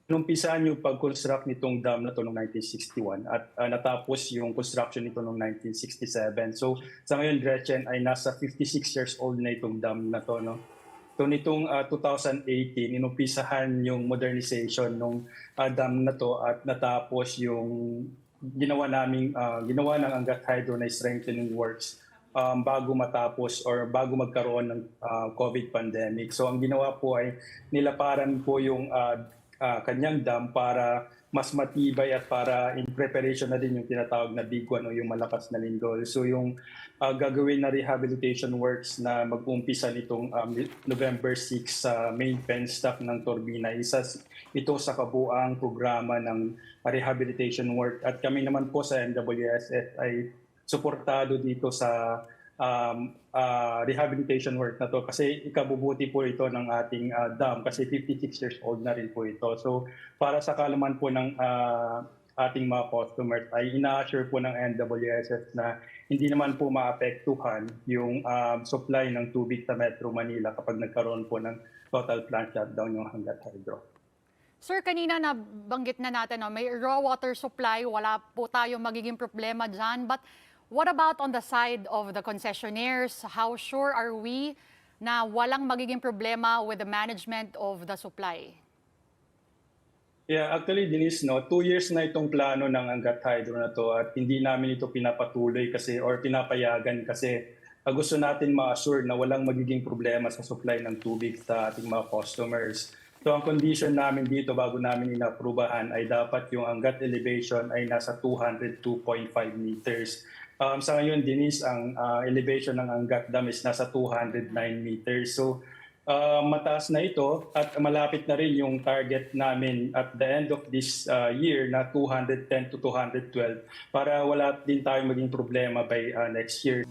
Inumpisahan yung pag-construct nitong dam na 'to noong 1961 at, natapos yung construction nito noong 1967. So, sa ngayon, Gretchen, ay nasa 56 years old na itong dam na 'to 'no. So nitong, 2018 inumpisahan yung modernization nung, dam na 'to at natapos yung ginawa ng Angat Hydro na strengthening works, bago matapos or bago magkaroon ng, COVID pandemic. So ang ginawa po ay nilaparan po yung, kanyang dam para mas matibay at para in preparation na din yung tinatawag na big one o yung malakas na lindol. So yung gagawin na rehabilitation works na mag-umpisa nitong November 6 sa main penstock ng turbina, ito sa kabuang programa ng rehabilitation work. At kami naman po sa NWSF ay suportado dito sa rehabilitation work na to kasi ikabubuti po ito ng ating dam kasi 56 years old na rin po ito. So para sa kaalaman po ng ating mga customers ay ina-assure po ng NWSF na hindi naman po maapektuhan yung supply ng tubig sa Metro Manila kapag nagkaroon po ng total plant shutdown yung Angat Hydro. Sir, kanina nabanggit na natin, no, may raw water supply, wala po tayong magiging problema dyan. But what about on the side of the concessionaires? How sure are we na walang magiging problema with the management of the supply? Yeah, actually, Denise, no, 2 years na itong plano ng Angat Hydro na to at hindi namin ito pinapatuloy kasi or pinapayagan kasi gusto natin ma-assure na walang magiging problema sa supply ng tubig sa ating mga customers. So ang condition namin dito bago namin inaprubahan ay dapat yung Angat elevation ay nasa 202.5 meters. Sa ngayon, Denise, ang elevation ng Angat Dam is nasa 209 meters. So mataas na ito at malapit na rin yung target namin at the end of this year na 210 to 212 para wala din tayong maging problema by next year.